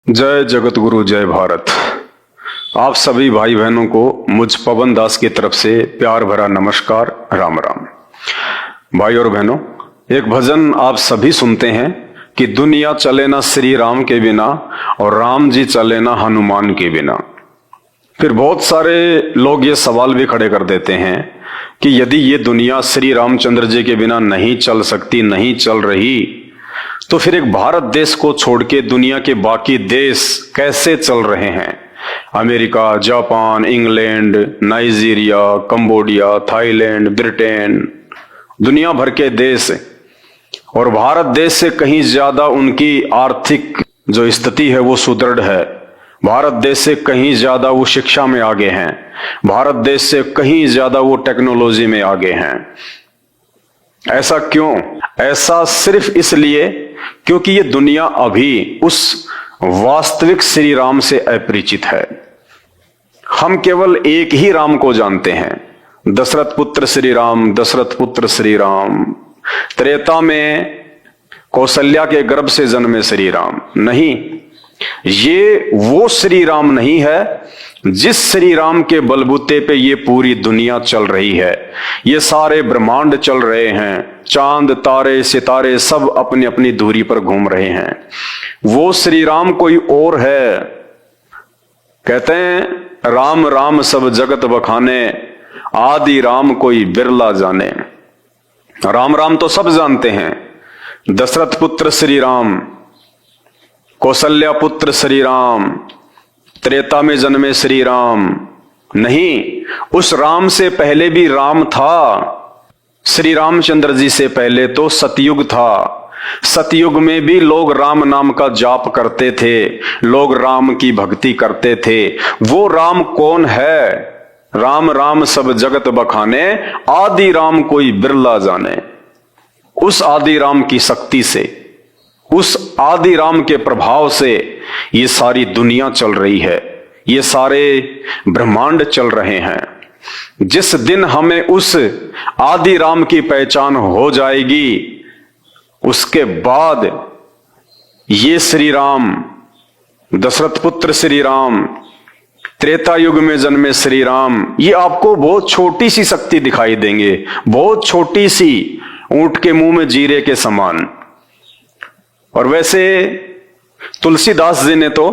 जय जगत गुरु जय भारत। आप सभी भाई बहनों को मुझ पवन दास की तरफ से प्यार भरा नमस्कार, राम राम। भाई और बहनों, एक भजन आप सभी सुनते हैं कि दुनिया चले ना श्री राम के बिना और राम जी चले ना हनुमान के बिना। फिर बहुत सारे लोग ये सवाल भी खड़े कर देते हैं कि यदि ये दुनिया श्री रामचंद्र जी के बिना नहीं चल सकती, नहीं चल रही, तो फिर एक भारत देश को छोड़ के दुनिया के बाकी देश कैसे चल रहे हैं? America, Japan, England, Nigeria, Cambodia, Thailand, Britain, दुनिया भर के देश, और भारत देश से कहीं ज्यादा उनकी आर्थिक जो स्थिति है वो सुदृढ़ है। भारत देश से कहीं ज्यादा वो शिक्षा में आगे हैं। भारत देश से कहीं ज्यादा वो टेक्नोलॉजी में आगे हैं। ऐसा क्यों? ऐसा सिर्फ इसलिए क्योंकि ये दुनिया अभी उस वास्तविक श्री राम से अपरिचित है। हम केवल एक ही राम को जानते हैं, दशरथ पुत्र श्री राम, दशरथ पुत्र श्री राम। त्रेता में कौशल्या के गर्भ से जन्मे श्री राम नहीं, ये वो श्री राम नहीं है जिस श्री राम के बलबूते पे ये पूरी दुनिया चल रही है। ये सारे ब्रह्मांड चल रहे हैं, चांद तारे सितारे सब अपनी अपनी दूरी पर घूम रहे हैं। वो श्री राम कोई और है। कहते हैं राम राम सब जगत बखाने, आदि राम कोई बिरला जाने। राम राम तो सब जानते हैं, दशरथ पुत्र श्री राम, कौशल्या पुत्र श्री राम, त्रेता में जन्मे श्री राम नहीं, उस राम से पहले भी राम था। श्री रामचंद्र जी से पहले तो सतयुग था। सतयुग में भी लोग राम नाम का जाप करते थे, लोग राम की भक्ति करते थे। वो राम कौन है? राम राम सब जगत बखाने, आदि राम कोई बिरला जाने। उस आदि राम की शक्ति से, उस आदि राम के प्रभाव से ये सारी दुनिया चल रही है, ये सारे ब्रह्मांड चल रहे हैं। जिस दिन हमें उस आदि राम की पहचान हो जाएगी, उसके बाद ये श्री राम, दशरथ पुत्र श्री राम, त्रेता युग में जन्मे श्री राम, ये आपको बहुत छोटी सी शक्ति दिखाई देंगे, बहुत छोटी सी, ऊंट के मुंह में जीरे के समान। और वैसे तुलसीदास जी ने तो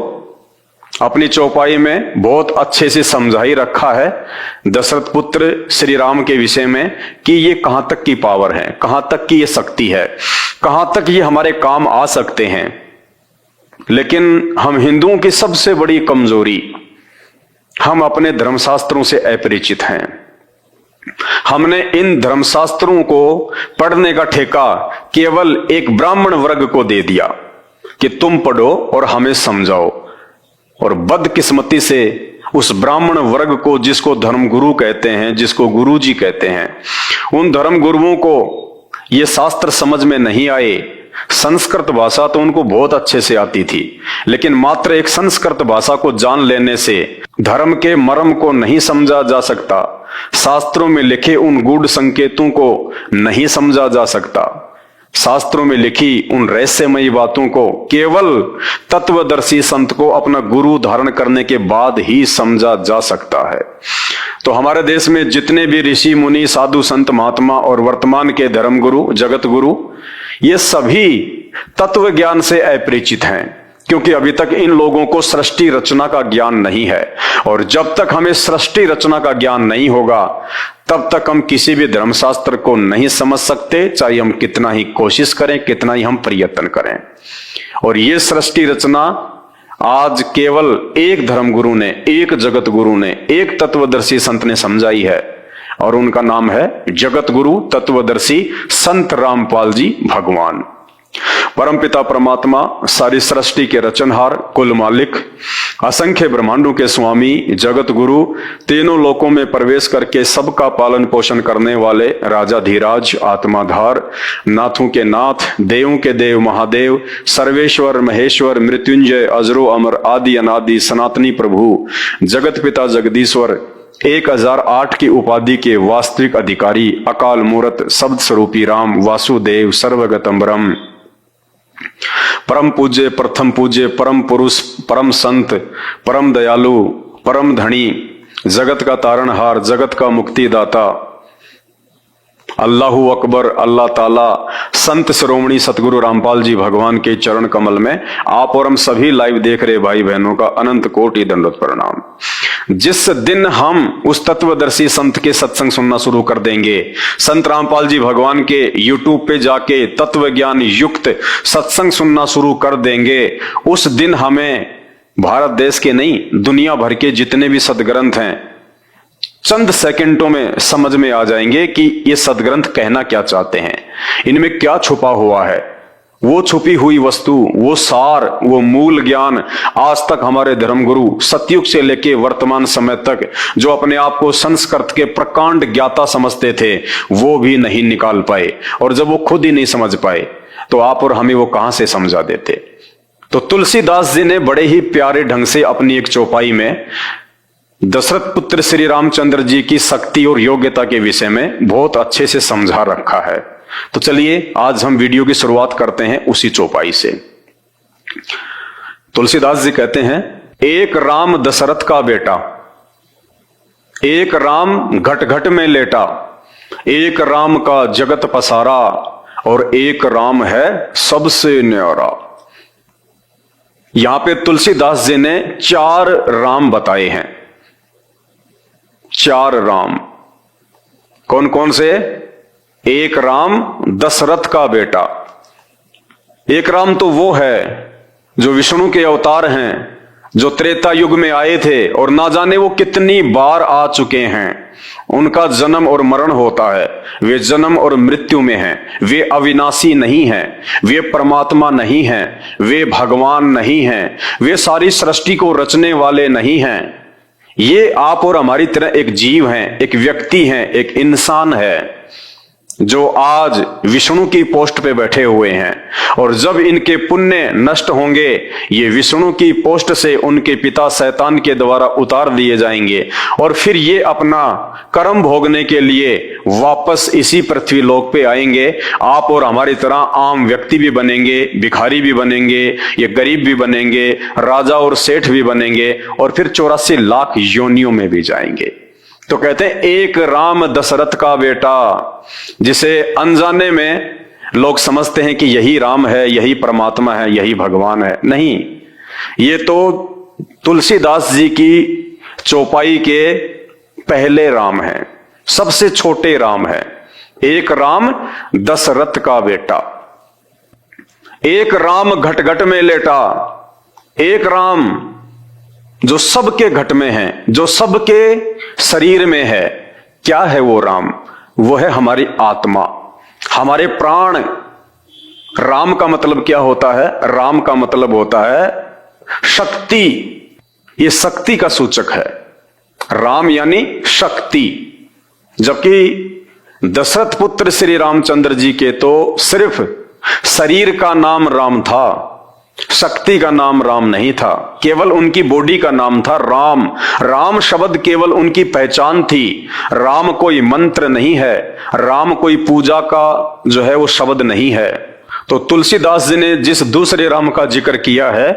अपनी चौपाई में बहुत अच्छे से समझा ही रखा है दशरथ पुत्र श्री राम के विषय में कि ये कहां तक की पावर है, कहां तक की ये शक्ति है, कहां तक ये हमारे काम आ सकते हैं। लेकिन हम हिंदुओं की सबसे बड़ी कमजोरी, हम अपने धर्मशास्त्रों से अपरिचित हैं। हमने इन धर्मशास्त्रों को पढ़ने का ठेका केवल एक ब्राह्मण वर्ग को दे दिया कि तुम पढ़ो और हमें समझाओ। और बदकिस्मती से उस ब्राह्मण वर्ग को, जिसको धर्मगुरु कहते हैं, जिसको गुरुजी कहते हैं, उन धर्मगुरुओं को ये शास्त्र समझ में नहीं आए। संस्कृत भाषा तो उनको बहुत अच्छे से आती थी, लेकिन मात्र एक संस्कृत भाषा को जान लेने से धर्म के मर्म को नहीं समझा जा सकता, शास्त्रों में लिखे उन गूढ़ संकेतों को नहीं समझा जा सकता, शास्त्रों में लिखी उन रहस्यमयी बातों को केवल तत्वदर्शी संत को अपना गुरु धारण करने के बाद ही समझा जा सकता है। तो हमारे देश में जितने भी ऋषि मुनि, साधु संत, महात्मा और वर्तमान के धर्मगुरु, जगत गुरु, ये सभी तत्व ज्ञान से अपरिचित हैं, क्योंकि अभी तक इन लोगों को सृष्टि रचना का ज्ञान नहीं है। और जब तक हमें सृष्टि रचना का ज्ञान नहीं होगा, तब तक हम किसी भी धर्मशास्त्र को नहीं समझ सकते, चाहे हम कितना ही कोशिश करें, कितना ही हम प्रयत्न करें। और ये सृष्टि रचना आज केवल एक धर्मगुरु ने, एक जगत गुरु ने, एक तत्वदर्शी संत ने समझाई है, और उनका नाम है जगत गुरु तत्वदर्शी संत रामपाल जी भगवान। परमपिता परमात्मा, सारी सृष्टि के रचनहार, कुल मालिक, असंख्य ब्रह्मांडों के स्वामी, जगत गुरु, तीनों लोकों में प्रवेश करके सबका पालन पोषण करने वाले राजाधिराज, आत्माधार, नाथों के नाथ, देवों के देव महादेव, सर्वेश्वर महेश्वर, मृत्युंजय, अजरो अमर, आदि अनादि, सनातनी प्रभु, जगत पिता जगदीश्वर, 1008 की उपाधि के वास्तविक अधिकारी, अकाल मूर्त, शब्द स्वरूपी राम, वासुदेव, सर्वगतम ब्रह्म, परम पूज्य, प्रथम पूज्य, परम पुरुष, परम संत, परम दयालु, परम धनी, जगत का तारणहार, जगत का मुक्तिदाता, अल्लाहू अकबर, अल्लाह ताला, संत शिरोमणि सतगुरु रामपाल जी भगवान के चरण कमल में आप और हम सभी लाइव देख रहे भाई बहनों का अनंत कोटि दंडवत प्रणाम। जिस दिन हम उस तत्वदर्शी संत के सत्संग सुनना शुरू कर देंगे, संत रामपाल जी भगवान के यूट्यूब पे जाके तत्व ज्ञान युक्त सत्संग सुनना शुरू कर देंगे, उस दिन हमें भारत देश के नहीं दुनिया भर के जितने भी सदग्रंथ हैं चंद सेकंडों में समझ में आ जाएंगे कि ये सदग्रंथ कहना क्या चाहते हैं, इनमें क्या छुपा हुआ है। वो छुपी हुई वस्तु, वो सार, वो मूल ज्ञान आज तक हमारे धर्मगुरु सतयुग से लेके वर्तमान समय तक जो अपने आप को संस्कृत के प्रकांड ज्ञाता समझते थे, वो भी नहीं निकाल पाए। और जब वो खुद ही नहीं समझ पाए तो आप और हमें वो कहां से समझा देते। तो तुलसीदास जी ने बड़े ही प्यारे ढंग से अपनी एक चौपाई में दशरथ पुत्र श्री रामचंद्र जी की शक्ति और योग्यता के विषय में बहुत अच्छे से समझा रखा है। तो चलिए आज हम वीडियो की शुरुआत करते हैं उसी चौपाई से। तुलसीदास जी कहते हैं, एक राम दशरथ का बेटा, एक राम घट घट में लेटा, एक राम का जगत पसारा, और एक राम है सबसे न्यारा। यहां पे तुलसीदास जी ने 4 राम बताए हैं। 4 राम कौन कौन से? एक राम दशरथ का बेटा। एक राम तो वो है जो विष्णु के अवतार हैं, जो त्रेता युग में आए थे और ना जाने वो कितनी बार आ चुके हैं। उनका जन्म और मरण होता है, वे जन्म और मृत्यु में हैं, वे अविनाशी नहीं हैं, वे परमात्मा नहीं हैं, वे भगवान नहीं हैं, वे सारी सृष्टि को रचने वाले नहीं हैं। ये आप और हमारी तरह एक जीव हैं, एक व्यक्ति हैं, एक इंसान है जो आज विष्णु की पोस्ट पे बैठे हुए हैं। और जब इनके पुण्य नष्ट होंगे, ये विष्णु की पोस्ट से उनके पिता शैतान के द्वारा उतार दिए जाएंगे और फिर ये अपना कर्म भोगने के लिए वापस इसी पृथ्वी लोक पे आएंगे। आप और हमारी तरह आम व्यक्ति भी बनेंगे, भिखारी भी बनेंगे, ये गरीब भी बनेंगे, राजा और सेठ भी बनेंगे और फिर 84 लाख योनियों में भी जाएंगे। तो कहते हैं एक राम दशरथ का बेटा, जिसे अनजाने में लोग समझते हैं कि यही राम है, यही परमात्मा है, यही भगवान है। नहीं, ये तो तुलसीदास जी की चौपाई के पहले राम है, सबसे छोटे राम है। एक राम दशरथ का बेटा, एक राम घट घट में लेटा, एक राम जो सबके घट में है, जो सबके शरीर में है। क्या है वो राम? वो है हमारी आत्मा, हमारे प्राण। राम का मतलब क्या होता है? राम का मतलब होता है शक्ति। ये शक्ति का सूचक है, राम यानी शक्ति। जबकि दशरथ पुत्र श्री रामचंद्र जी के तो सिर्फ शरीर का नाम राम था, शक्ति का नाम राम नहीं था। केवल उनकी बॉडी का नाम था राम। राम शब्द केवल उनकी पहचान थी। राम कोई मंत्र नहीं है, राम कोई पूजा का जो है वो शब्द नहीं है। तो तुलसीदास जी ने जिस दूसरे राम का जिक्र किया है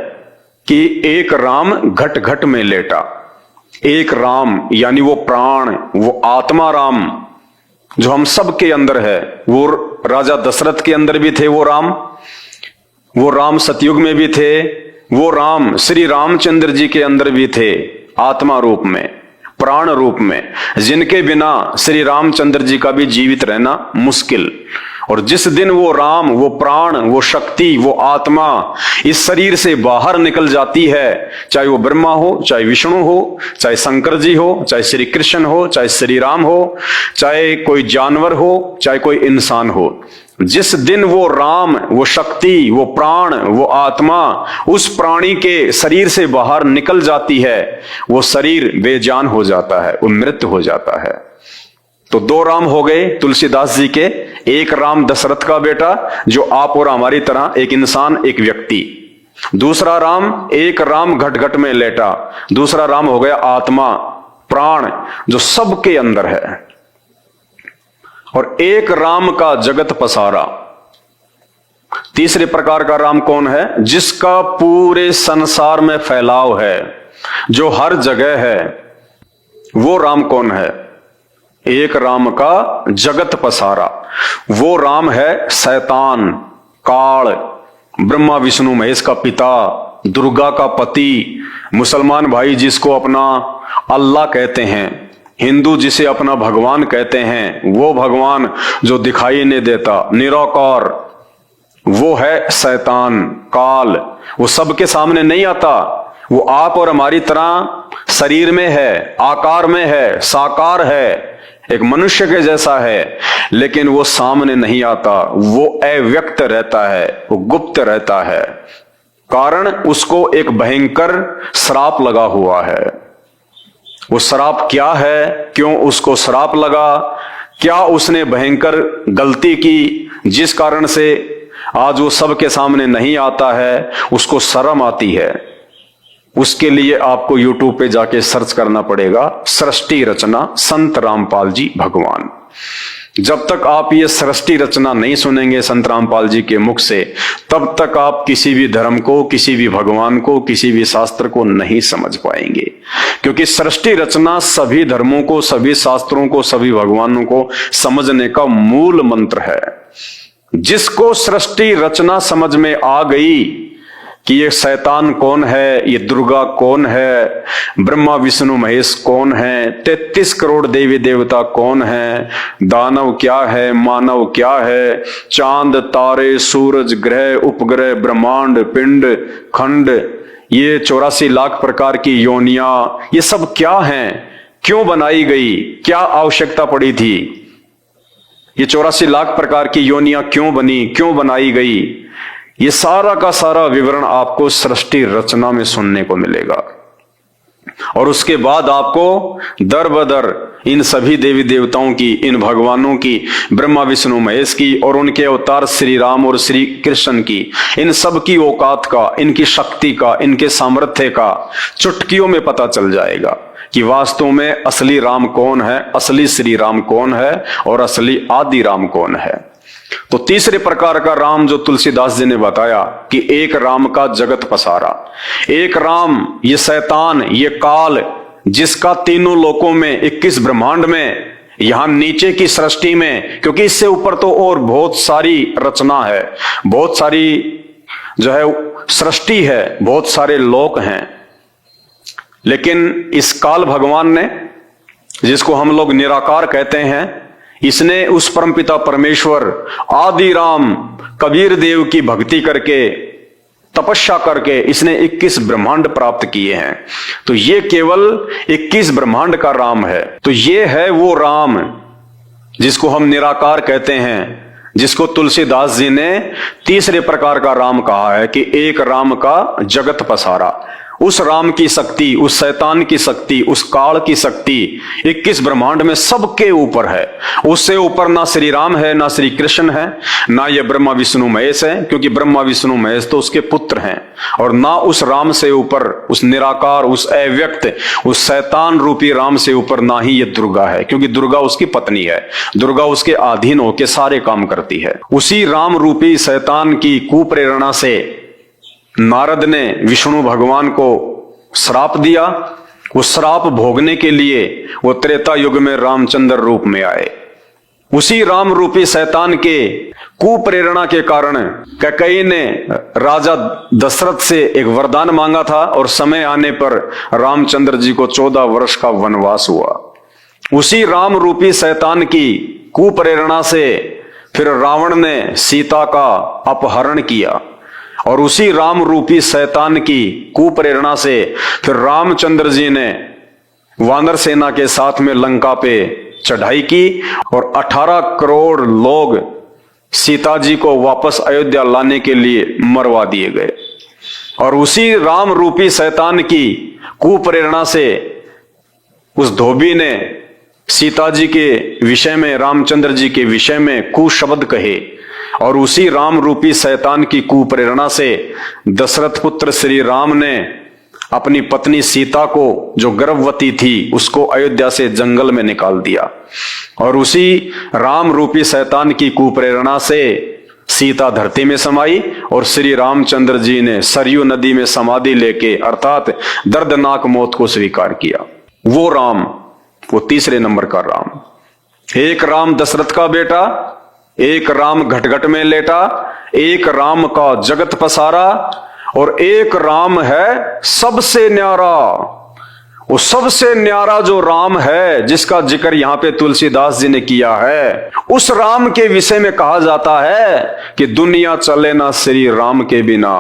कि एक राम घट घट में लेटा, एक राम यानी वो प्राण, वो आत्मा राम जो हम सब के अंदर है। वो राजा दशरथ के अंदर भी थे वो राम सतयुग में भी थे, वो राम श्री रामचंद्र जी के अंदर भी थे, आत्मा रूप में, प्राण रूप में, जिनके बिना श्री रामचंद्र जी का भी जीवित रहना मुश्किल। और जिस दिन वो राम, वो प्राण, वो शक्ति, वो आत्मा इस शरीर से बाहर निकल जाती है, चाहे वो ब्रह्मा हो, चाहे विष्णु हो, चाहे शंकर जी हो, चाहे श्री कृष्ण हो, चाहे श्री राम हो, चाहे कोई जानवर हो, चाहे कोई इंसान हो, जिस दिन वो राम, वो शक्ति, वो प्राण, वो आत्मा उस प्राणी के शरीर से बाहर निकल जाती है, वो शरीर बेजान हो जाता है, वो मृत हो जाता है। तो 2 राम हो गए तुलसीदास जी के। एक राम दशरथ का बेटा जो आप और हमारी तरह एक इंसान, एक व्यक्ति। दूसरा राम, एक राम घट घट में लेटा। दूसरा राम हो गया आत्मा, प्राण जो सबके अंदर है। और एक राम का जगत पसारा। तीसरे प्रकार का राम कौन है? जिसका पूरे संसार में फैलाव है, जो हर जगह है, वो राम कौन है? एक राम का जगत पसारा, वो राम है शैतान, काल, ब्रह्मा विष्णु महेश का पिता, दुर्गा का पति, मुसलमान भाई जिसको अपना अल्लाह कहते हैं, हिंदू जिसे अपना भगवान कहते हैं, वो भगवान जो दिखाई नहीं देता, निराकार, वो है शैतान, काल। वो सबके सामने नहीं आता, वो आप और हमारी तरह शरीर में है, आकार में है, साकार है, एक मनुष्य के जैसा है, लेकिन वो सामने नहीं आता, वो अव्यक्त रहता है, वो गुप्त रहता है। कारण उसको एक भयंकर श्राप लगा हुआ है। वो श्राप क्या है, क्यों उसको श्राप लगा, क्या उसने भयंकर गलती की जिस कारण से आज वो सबके सामने नहीं आता है, उसको शर्म आती है। उसके लिए आपको YouTube पे जाके सर्च करना पड़ेगा, सृष्टि रचना संत रामपाल जी भगवान। जब तक आप ये सृष्टि रचना नहीं सुनेंगे संत रामपाल जी के मुख से, तब तक आप किसी भी धर्म को, किसी भी भगवान को, किसी भी शास्त्र को नहीं समझ पाएंगे। क्योंकि सृष्टि रचना सभी धर्मों को, सभी शास्त्रों को, सभी भगवानों को समझने का मूल मंत्र है। जिसको सृष्टि रचना समझ में आ गई कि ये शैतान कौन है, ये दुर्गा कौन है, ब्रह्मा विष्णु महेश कौन है, 33 करोड़ देवी देवता कौन है, दानव क्या है, मानव क्या है, चांद तारे सूरज ग्रह उपग्रह ब्रह्मांड पिंड खंड, ये 84 लाख प्रकार की योनियां, ये सब क्या हैं, क्यों बनाई गई, क्या आवश्यकता पड़ी थी, ये 84 लाख प्रकार की योनियां क्यों बनी, क्यों बनाई गई, ये सारा का सारा विवरण आपको सृष्टि रचना में सुनने को मिलेगा। और उसके बाद आपको दर बदर इन सभी देवी देवताओं की, इन भगवानों की, ब्रह्मा विष्णु महेश की और उनके अवतार श्री राम और श्री कृष्ण की, इन सब की औकात का, इनकी शक्ति का, इनके सामर्थ्य का चुटकियों में पता चल जाएगा कि वास्तव में असली राम कौन है, असली श्री राम कौन है और असली आदि राम कौन है। तो तीसरे प्रकार का राम जो तुलसीदास जी ने बताया कि एक राम का जगत पसारा, एक राम, ये शैतान, ये काल, जिसका तीनों लोकों में, 21 ब्रह्मांड में, यहां नीचे की सृष्टि में, क्योंकि इससे ऊपर तो और बहुत सारी रचना है, बहुत सारी जो है सृष्टि है, बहुत सारे लोक हैं, लेकिन इस काल भगवान ने, जिसको हम लोग निराकार कहते हैं, इसने उस परमपिता परमेश्वर आदि राम कबीर देव की भक्ति करके, तपस्या करके इसने 21 ब्रह्मांड प्राप्त किए हैं। तो ये केवल 21 ब्रह्मांड का राम है। तो ये है वो राम जिसको हम निराकार कहते हैं, जिसको तुलसीदास जी ने तीसरे प्रकार का राम कहा है कि एक राम का जगत पसारा। उस राम की शक्ति, उस शैतान की शक्ति, उस काल की शक्ति 21 ब्रह्मांड में सबके ऊपर है। उससे ऊपर ना श्री राम है, ना श्री कृष्ण है, ना ये ब्रह्मा विष्णु महेश है, क्योंकि ब्रह्मा विष्णु महेश तो उसके पुत्र हैं, और ना उस राम से ऊपर, उस निराकार, उस अव्यक्त, उस शैतान रूपी राम से ऊपर ना ही ये दुर्गा है, क्योंकि दुर्गा उसकी पत्नी है। दुर्गा उसके अधीन होकर सारे काम करती है। उसी राम रूपी शैतान की कुप्रेरणा से नारद ने विष्णु भगवान को श्राप दिया। वो श्राप भोगने के लिए वो त्रेता युग में रामचंद्र रूप में आए। उसी राम रूपी शैतान के कुप्रेरणा के कारण कैकेयी ने राजा दशरथ से एक वरदान मांगा था, और समय आने पर रामचंद्र जी को 14 वर्ष का वनवास हुआ। उसी राम रूपी शैतान की कुप्रेरणा से फिर रावण ने सीता का अपहरण किया, और उसी राम रूपी शैतान की कुप्रेरणा से फिर रामचंद्र जी ने वानर सेना के साथ में लंका पे चढ़ाई की, और 18 करोड़ लोग सीता जी को वापस अयोध्या लाने के लिए मरवा दिए गए। और उसी राम रूपी शैतान की कुप्रेरणा से उस धोबी ने सीता जी के विषय में, रामचंद्र जी के विषय में कुशब्द कहे, और उसी राम रूपी शैतान की कुप्रेरणा से दशरथ पुत्र श्री राम ने अपनी पत्नी सीता को, जो गर्भवती थी, उसको अयोध्या से जंगल में निकाल दिया। और उसी राम रूपी शैतान की कुप्रेरणा से सीता धरती में समाई और श्री रामचंद्र जी ने सरयू नदी में समाधि लेके अर्थात दर्दनाक मौत को स्वीकार किया। वो राम, वो तीसरे नंबर का राम। एक राम दशरथ का बेटा, एक राम घटघट में लेटा, एक राम का जगत पसारा और एक राम है सबसे न्यारा। वो सबसे न्यारा जो राम है जिसका जिक्र यहां पे तुलसीदास जी ने किया है, उस राम के विषय में कहा जाता है कि दुनिया चले ना श्री राम के बिना।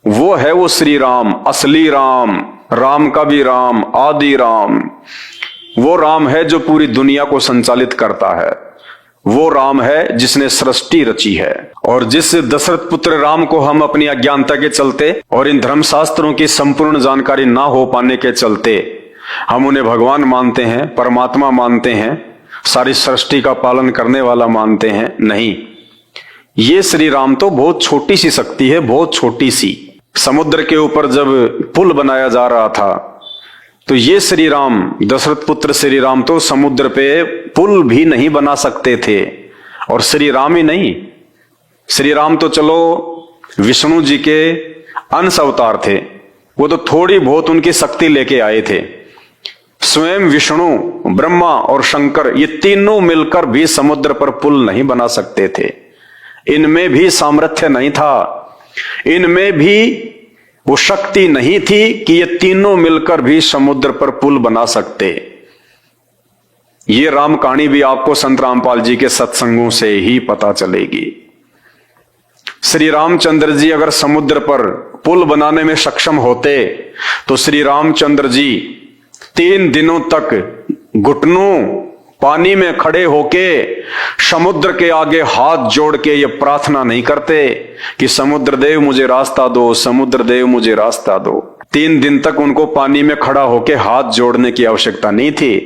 वो है वो श्री राम, असली राम, राम का भी राम, आदि राम। वो राम है जो पूरी दुनिया को संचालित करता है। वो राम है जिसने सृष्टि रची है। और जिस दशरथ पुत्र राम को हम अपनी अज्ञानता के चलते और इन धर्मशास्त्रों की संपूर्ण जानकारी ना हो पाने के चलते हम उन्हें भगवान मानते हैं, परमात्मा मानते हैं, सारी सृष्टि का पालन करने वाला मानते हैं, नहीं, ये श्री राम तो बहुत छोटी सी शक्ति है, बहुत छोटी सी। समुद्र के ऊपर जब पुल बनाया जा रहा था तो ये श्री राम, दशरथ पुत्र श्री राम तो समुद्र पे पुल भी नहीं बना सकते थे। और श्री राम ही नहीं, श्री राम तो चलो विष्णु जी के अंश अवतार थे, वो तो थोड़ी बहुत उनकी शक्ति लेके आए थे। स्वयं विष्णु, ब्रह्मा और शंकर ये तीनों मिलकर भी समुद्र पर पुल नहीं बना सकते थे। इनमें भी सामर्थ्य नहीं था, इनमें भी वो शक्ति नहीं थी कि ये तीनों मिलकर भी समुद्र पर पुल बना सकते। ये राम कहानी भी आपको संत रामपाल जी के सत्संगों से ही पता चलेगी। श्री रामचंद्र जी अगर समुद्र पर पुल बनाने में सक्षम होते तो श्री रामचंद्र जी 3 दिनों तक घुटनों पानी में खड़े होके समुद्र के आगे हाथ जोड़ के ये प्रार्थना नहीं करते कि समुद्र देव मुझे रास्ता दो, समुद्र देव मुझे रास्ता दो। 3 दिन तक उनको पानी में खड़ा होके हाथ जोड़ने की आवश्यकता नहीं थी।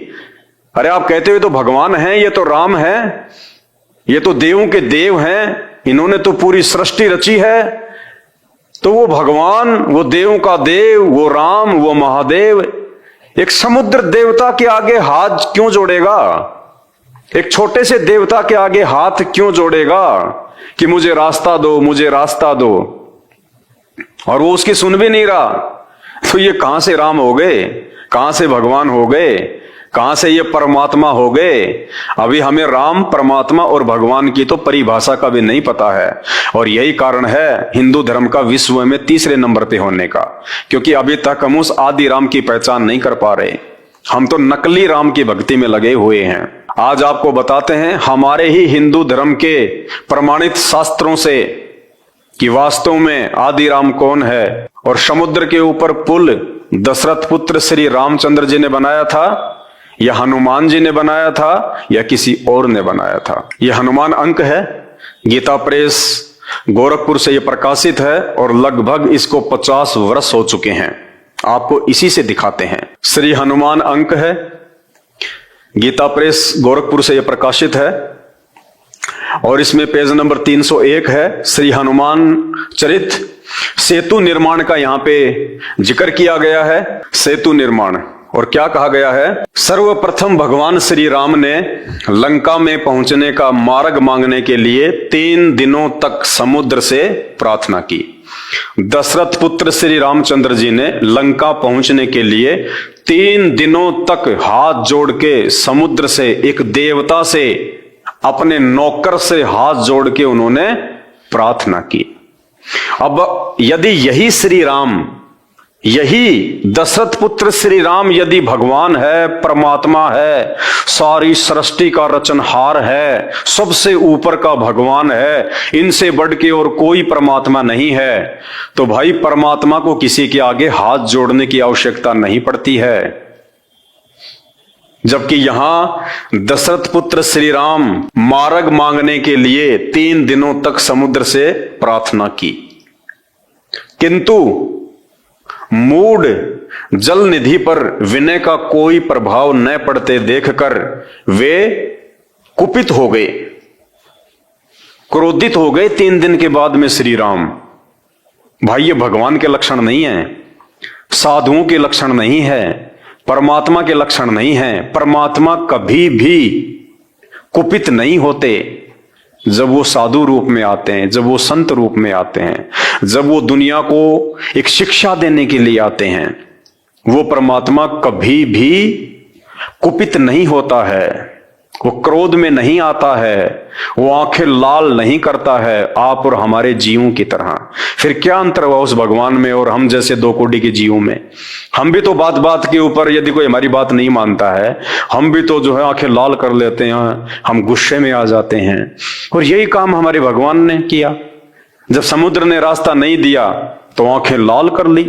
अरे आप कहते हो तो भगवान हैं, ये तो राम है, ये तो देवों के देव हैं, इन्होंने तो पूरी सृष्टि रची है। तो वो भगवान, वो देवों का देव, वो राम, वो महादेव एक समुद्र देवता के आगे हाथ क्यों जोड़ेगा? एक छोटे से देवता के आगे हाथ क्यों जोड़ेगा कि मुझे रास्ता दो, मुझे रास्ता दो? और वो उसकी सुन भी नहीं रहा। तो ये कहां से राम हो गए, कहां से भगवान हो गए, कहां से ये परमात्मा हो गए? अभी हमें राम, परमात्मा और भगवान की तो परिभाषा का भी नहीं पता है। और यही कारण है हिंदू धर्म का विश्व में तीसरे नंबर पे होने का, क्योंकि अभी तक हम उस आदि राम की पहचान नहीं कर पा रहे। हम तो नकली राम की भक्ति में लगे हुए हैं। आज आपको बताते हैं हमारे ही हिंदू धर्म के प्रमाणित शास्त्रों से कि वास्तव में आदि राम कौन है। और समुद्र के ऊपर पुल दशरथ पुत्र श्री रामचंद्र जी ने बनाया था, या हनुमान जी ने बनाया था, या किसी और ने बनाया था। यह हनुमान अंक है, गीता प्रेस गोरखपुर से यह प्रकाशित है और लगभग इसको 50 वर्ष हो चुके हैं। आपको इसी से दिखाते हैं। श्री हनुमान अंक है, गीता प्रेस गोरखपुर से यह प्रकाशित है और इसमें पेज नंबर 301 है। श्री हनुमान चरित सेतु निर्माण का यहां पे जिक्र किया गया है। सेतु निर्माण, और क्या कहा गया है? सर्वप्रथम भगवान श्री राम ने लंका में पहुंचने का मार्ग मांगने के लिए 3 दिनों तक समुद्र से प्रार्थना की। दशरथ पुत्र श्री रामचंद्र जी ने लंका पहुंचने के लिए 3 दिनों तक हाथ जोड़ के समुद्र से, एक देवता से, अपने नौकर से हाथ जोड़ के उन्होंने प्रार्थना की। अब यदि यही श्री राम, यही दशरथ पुत्र श्री राम यदि भगवान है, परमात्मा है, सारी सृष्टि का रचनहार है, सबसे ऊपर का भगवान है, इनसे बढ़ के और कोई परमात्मा नहीं है, तो भाई परमात्मा को किसी के आगे हाथ जोड़ने की आवश्यकता नहीं पड़ती है। जबकि यहां दशरथ पुत्र श्री राम मार्ग मांगने के लिए 3 दिनों तक समुद्र से प्रार्थना की, किंतु मूढ़ जल निधि पर विनय का कोई प्रभाव न पड़ते देखकर वे कुपित हो गए, क्रोधित हो गए 3 दिन के बाद में श्री राम। भाई ये भगवान के लक्षण नहीं है, साधुओं के लक्षण नहीं है, परमात्मा के लक्षण नहीं है। परमात्मा कभी भी कुपित नहीं होते। जब वो साधु रूप में आते हैं, जब वो संत रूप में आते हैं, जब वो दुनिया को एक शिक्षा देने के लिए आते हैं, वो परमात्मा कभी भी कुपित नहीं होता है, वो क्रोध में नहीं आता है, वो आंखें लाल नहीं करता है आप और हमारे जीवों की तरह। फिर क्या अंतर हुआ उस भगवान में और हम जैसे दो कोटि के जीवों में? हम भी तो बात बात के ऊपर यदि कोई हमारी बात नहीं मानता है, हम भी तो जो है आंखें लाल कर लेते हैं, हम गुस्से में आ जाते हैं। और यही काम हमारे भगवान ने किया। जब समुद्र ने रास्ता नहीं दिया तो आंखें लाल कर ली।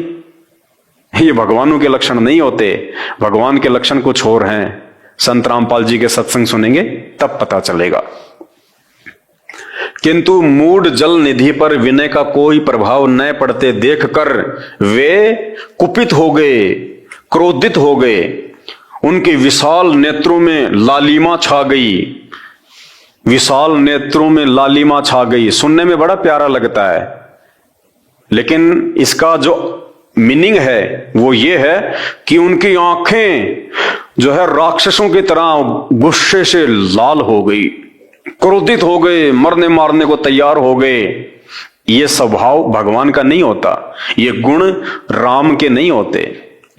ये भगवानों के लक्षण नहीं होते, भगवान के लक्षण कुछ और हैं। संत रामपाल जी के सत्संग सुनेंगे तब पता चलेगा। किंतु मूढ़ जल निधि पर विनय का कोई प्रभाव न पड़ते देखकर वे कुपित हो गए, क्रोधित हो गए। उनके विशाल नेत्रों में लालिमा छा गई, विशाल नेत्रों में लालिमा छा गई। सुनने में बड़ा प्यारा लगता है, लेकिन इसका जो मीनिंग है वो ये है कि उनकी आंखें जो है राक्षसों की तरह गुस्से से लाल हो गई, क्रोधित हो गए, मरने मारने को तैयार हो गए। ये स्वभाव भगवान का नहीं होता, ये गुण राम के नहीं होते,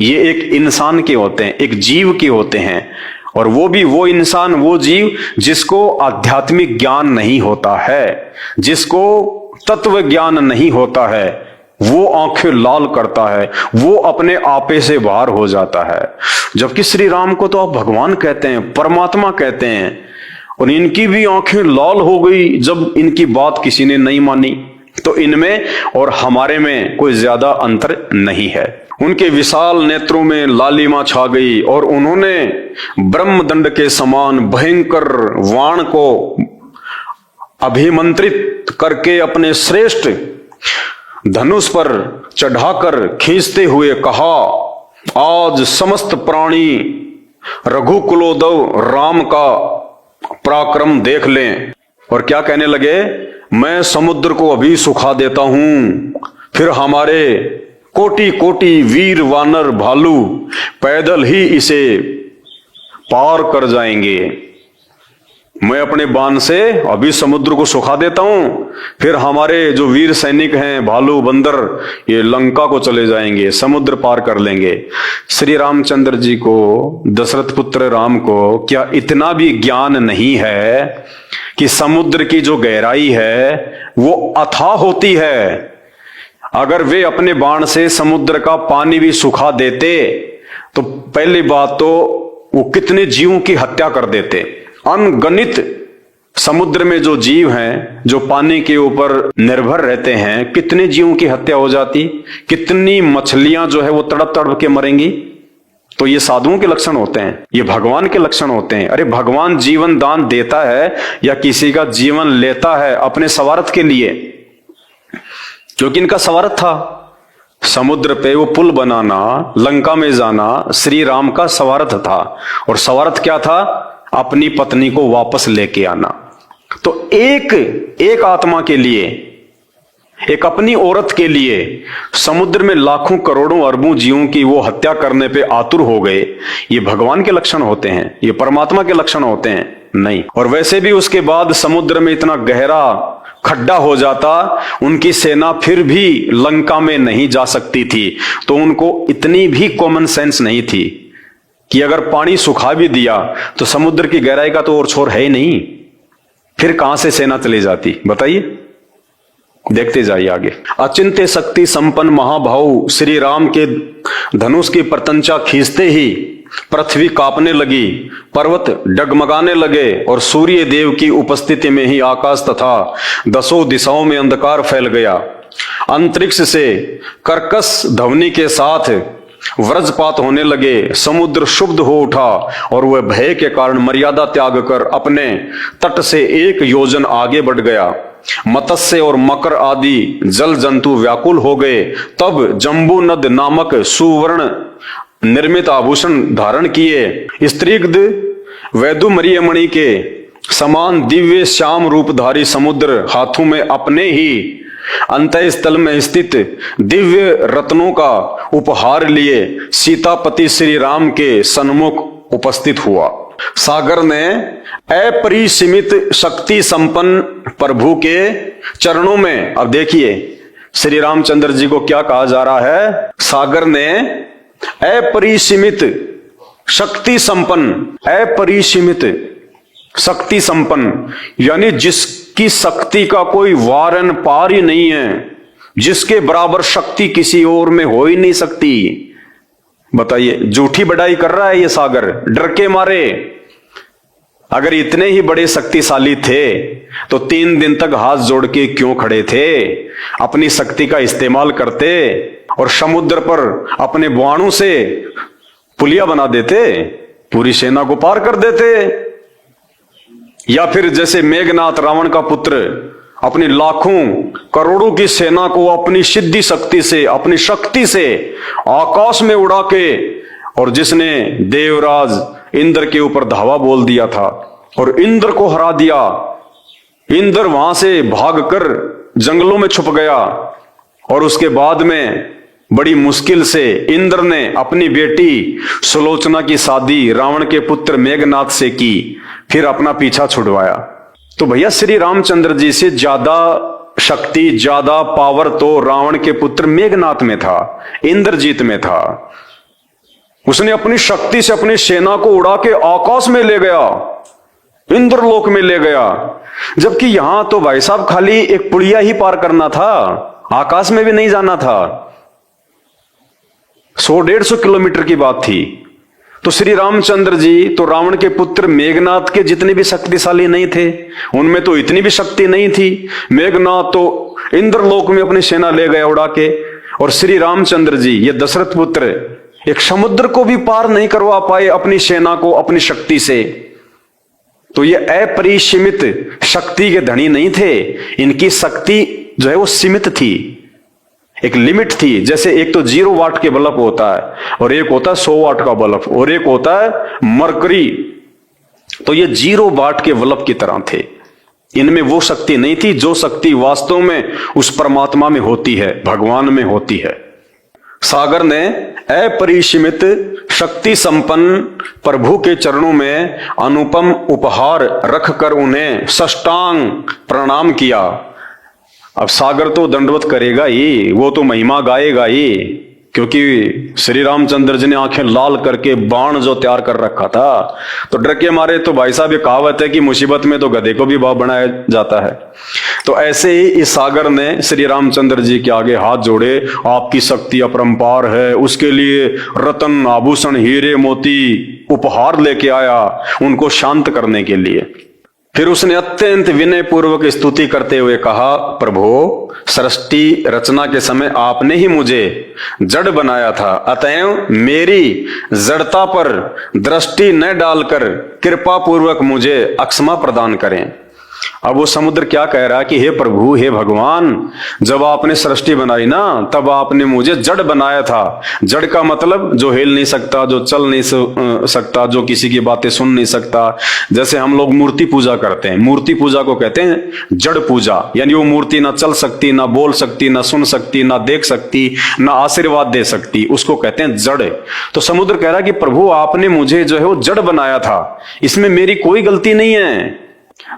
ये एक इंसान के होते हैं, एक जीव के होते हैं। और वो भी वो इंसान, वो जीव जिसको आध्यात्मिक ज्ञान नहीं होता है, जिसको तत्व ज्ञान नहीं होता है, वो आंखें लाल करता है, वो अपने आपे से बाहर हो जाता है। जबकि श्री राम को तो आप भगवान कहते हैं, परमात्मा कहते हैं, और इनकी भी आंखें लाल हो गई जब इनकी बात किसी ने नहीं मानी। तो इनमें और हमारे में कोई ज्यादा अंतर नहीं है। उनके विशाल नेत्रों में लालिमा छा गई और उन्होंने ब्रह्मदंड के समान भयंकर वाण को अभिमंत्रित करके अपने श्रेष्ठ धनुष पर चढ़ाकर खींचते हुए कहा, आज समस्त प्राणी रघुकुलोदव राम का पराक्रम देख लें। और क्या कहने लगे, मैं समुद्र को अभी सुखा देता हूं, फिर हमारे कोटि कोटि वीर वानर भालू पैदल ही इसे पार कर जाएंगे। मैं अपने बाण से अभी समुद्र को सुखा देता हूं, फिर हमारे जो वीर सैनिक हैं, भालू बंदर, ये लंका को चले जाएंगे, समुद्र पार कर लेंगे। श्री रामचंद्र जी को, दशरथ पुत्र राम को क्या इतना भी ज्ञान नहीं है कि समुद्र की जो गहराई है वो अथाह होती है? अगर वे अपने बाण से समुद्र का पानी भी सुखा देते तो पहली बात तो वो कितने जीवों की हत्या कर देते। अनगणित समुद्र में जो जीव हैं, जो पानी के ऊपर निर्भर रहते हैं, कितने जीवों की हत्या हो जाती, कितनी मछलियां जो है वो तड़प तड़प के मरेंगी। तो ये साधुओं के लक्षण होते हैं, ये भगवान के लक्षण होते हैं। अरे भगवान जीवन दान देता है या किसी का जीवन लेता है अपने स्वार्थ के लिए, क्योंकि इनका स्वार्थ था समुद्र पे वो पुल बनाना, लंका में जाना, श्री राम का स्वार्थ था। और स्वार्थ क्या था? अपनी पत्नी को वापस लेके आना। तो एक आत्मा के लिए, एक अपनी औरत के लिए समुद्र में लाखों करोड़ों अरबों जीवों की वो हत्या करने पे आतुर हो गए। ये भगवान के लक्षण होते हैं, ये परमात्मा के लक्षण होते हैं? नहीं। और वैसे भी उसके बाद समुद्र में इतना गहरा खड्डा हो जाता, उनकी सेना फिर भी लंका में नहीं जा सकती थी। तो उनको इतनी भी कॉमन सेंस नहीं थी कि अगर पानी सुखा भी दिया तो समुद्र की गहराई का तो और छोर है ही नहीं, फिर कहां से सेना चली जाती? बताइए, देखते जाइए आगे। अचिंत्य शक्ति संपन्न महाभाव श्री राम के धनुष की प्रतंचा खींचते ही पृथ्वी कांपने लगी, पर्वत डगमगाने लगे और सूर्य देव की उपस्थिति में ही आकाश तथा दसों दिशाओं में अंधकार फैल गया। अंतरिक्ष से कर्कश ध्वनि के साथ वज्रपात होने लगे, समुद्र क्षुब्ध हो उठा और वह भय के कारण मर्यादा त्याग कर अपने तट से 1 योजन आगे बढ़ गया। मत्स्य और मकर आदि जल जंतु व्याकुल हो गए। तब जम्बू नद नामक सुवर्ण निर्मित आभूषण धारण किए स्त्रीगद वैदुमरियमणि के समान दिव्य श्याम रूपधारी समुद्र हाथों में अपने ही अंतः स्थल में स्थित दिव्य रत्नों का उपहार लिए सीतापति श्री राम के सन्मुख उपस्थित हुआ। सागर ने अपरिसीमित शक्ति संपन्न प्रभु के चरणों में। अब देखिए श्री रामचंद्र जी को क्या कहा जा रहा है, सागर ने अपरिसीमित शक्ति संपन्न, अपरिसीमित शक्ति संपन्न यानी जिसकी शक्ति का कोई वारन पार ही नहीं है, जिसके बराबर शक्ति किसी और में हो ही नहीं सकती। बताइए, झूठी बढ़ाई कर रहा है ये सागर डर के मारे। अगर इतने ही बड़े शक्तिशाली थे तो 3 दिन तक हाथ जोड़ के क्यों खड़े थे? अपनी शक्ति का इस्तेमाल करते और समुद्र पर अपने बाणों से पुलिया बना देते, पूरी सेना को पार कर देते। या फिर जैसे मेघनाथ रावण का पुत्र अपनी लाखों करोड़ों की सेना को अपनी सिद्धि शक्ति से, अपनी शक्ति से आकाश में उड़ा के, और जिसने देवराज इंद्र के ऊपर धावा बोल दिया था और इंद्र को हरा दिया। इंद्र वहां से भागकर जंगलों में छुप गया और उसके बाद में बड़ी मुश्किल से इंद्र ने अपनी बेटी सुलोचना की शादी रावण के पुत्र मेघनाथ से की, फिर अपना पीछा छुड़वाया। तो भैया श्री रामचंद्र जी से ज्यादा शक्ति, ज्यादा पावर तो रावण के पुत्र मेघनाथ में था, इंद्रजीत में था। उसने अपनी शक्ति से अपनी सेना को उड़ा के आकाश में ले गया, इंद्रलोक में ले गया। जबकि यहां तो भाई साहब खाली एक पुड़िया ही पार करना था, आकाश में भी नहीं जाना था। 100-150 किलोमीटर की बात थी। तो श्री रामचंद्र जी तो रावण के पुत्र मेघनाथ के जितने भी शक्तिशाली नहीं थे, उनमें तो इतनी भी शक्ति नहीं थी। मेघनाथ तो इंद्रलोक में अपनी सेना ले गया उड़ा के, और श्री रामचंद्र जी ये दशरथ पुत्र एक समुद्र को भी पार नहीं करवा पाए अपनी सेना को अपनी शक्ति से। तो ये अपरिसीमित शक्ति के धनी नहीं थे, इनकी शक्ति जो है वो सीमित थी, एक लिमिट थी। जैसे एक तो 0 वाट के बल्ब होता है और एक होता है 100 वाट का बल्ब और एक होता है मरकरी। तो ये 0 वाट के बल्ब की तरह थे, इनमें वो शक्ति नहीं थी जो शक्ति वास्तव में उस परमात्मा में होती है, भगवान में होती है। सागर ने अपरिसीमित शक्ति संपन्न प्रभु के चरणों में अनुपम उपहार रखकर उन्हें साष्टांग प्रणाम किया। अब सागर तो दंडवत करेगा ही, वो तो महिमा गाएगा ही, क्योंकि श्री रामचंद्र जी ने आंखें लाल करके बाण जो तैयार कर रखा था। तो डर के मारे तो भाई साहब ये कहावत है कि मुसीबत में तो गधे को भी बाप बनाया जाता है। तो ऐसे ही इस सागर ने श्री रामचंद्र जी के आगे हाथ जोड़े, आपकी शक्ति अपरंपार है, उसके लिए रतन आभूषण हीरे मोती उपहार लेके आया उनको शांत करने के लिए। फिर उसने अत्यंत विनय पूर्वक स्तुति करते हुए कहा, प्रभु सृष्टि रचना के समय आपने ही मुझे जड़ बनाया था, अतएव मेरी जड़ता पर दृष्टि न डालकर कृपा पूर्वक मुझे अक्षमा प्रदान करें। अब वो समुद्र क्या कह रहा है कि हे प्रभु, हे भगवान, जब आपने सृष्टि बनाई ना तब आपने मुझे जड़ बनाया था। जड़ का मतलब जो हिल नहीं सकता, जो चल नहीं सकता, जो किसी की बातें सुन नहीं सकता। जैसे हम लोग मूर्ति पूजा करते हैं, मूर्ति पूजा को कहते हैं जड़ पूजा, यानी वो मूर्ति ना चल सकती, ना बोल सकती, ना सुन सकती, ना देख सकती, ना आशीर्वाद दे सकती, उसको कहते हैं जड़। तो समुद्र कह रहा है कि प्रभु आपने मुझे जो है वो जड़ बनाया था, इसमें मेरी कोई गलती नहीं है।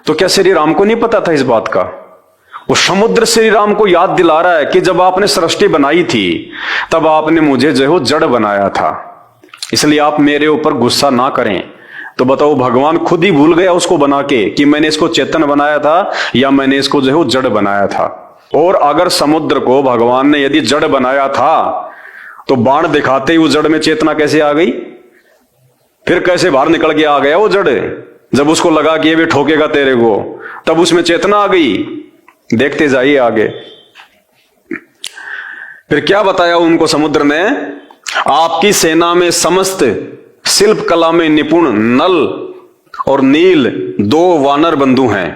तो क्या श्री राम को नहीं पता था इस बात का? वो समुद्र श्री राम को याद दिला रहा है कि जब आपने सृष्टि बनाई थी तब आपने मुझे जो है वो जड़ बनाया था, इसलिए आप मेरे ऊपर गुस्सा ना करें। तो बताओ, भगवान खुद ही भूल गया उसको बना के कि मैंने इसको चेतन बनाया था या मैंने इसको जो है वो जड़ बनाया था। और अगर समुद्र को भगवान ने यदि जड़ बनाया था तो बाण दिखाते ही वो जड़ में चेतना कैसे आ गई? फिर कैसे बाहर निकल के आ गया वो जड़? जब उसको लगा कि ये भी ठोकेगा तेरे को, तब उसमें चेतना आ गई। देखते जाइए आगे। फिर क्या बताया उनको समुद्र ने? आपकी सेना में समस्त शिल्प कला में निपुण नल और नील 2 वानर बंधु हैं।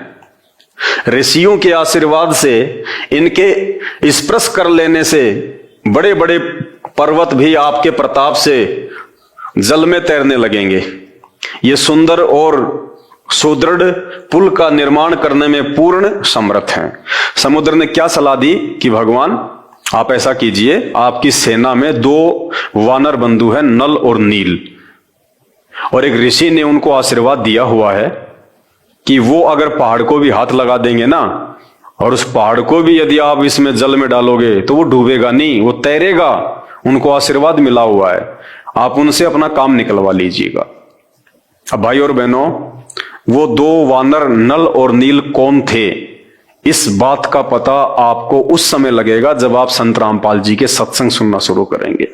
ऋषियों के आशीर्वाद से इनके स्पर्श कर लेने से बड़े बड़े पर्वत भी आपके प्रताप से जल में तैरने लगेंगे। ये सुंदर और सुदृढ़ पुल का निर्माण करने में पूर्ण समर्थ हैं। समुद्र ने क्या सलाह दी कि भगवान आप ऐसा कीजिए, आपकी सेना में 2 वानर बंधु हैं, नल और नील, और एक ऋषि ने उनको आशीर्वाद दिया हुआ है कि वो अगर पहाड़ को भी हाथ लगा देंगे ना, और उस पहाड़ को भी यदि आप इसमें जल में डालोगे तो वो डूबेगा नहीं, वो तैरेगा। उनको आशीर्वाद मिला हुआ है, आप उनसे अपना काम निकलवा लीजिएगा। अब भाई और बहनों, वो दो वानर नल और नील कौन थे, इस बात का पता आपको उस समय लगेगा जब आप संत रामपाल जी के सत्संग सुनना शुरू करेंगे।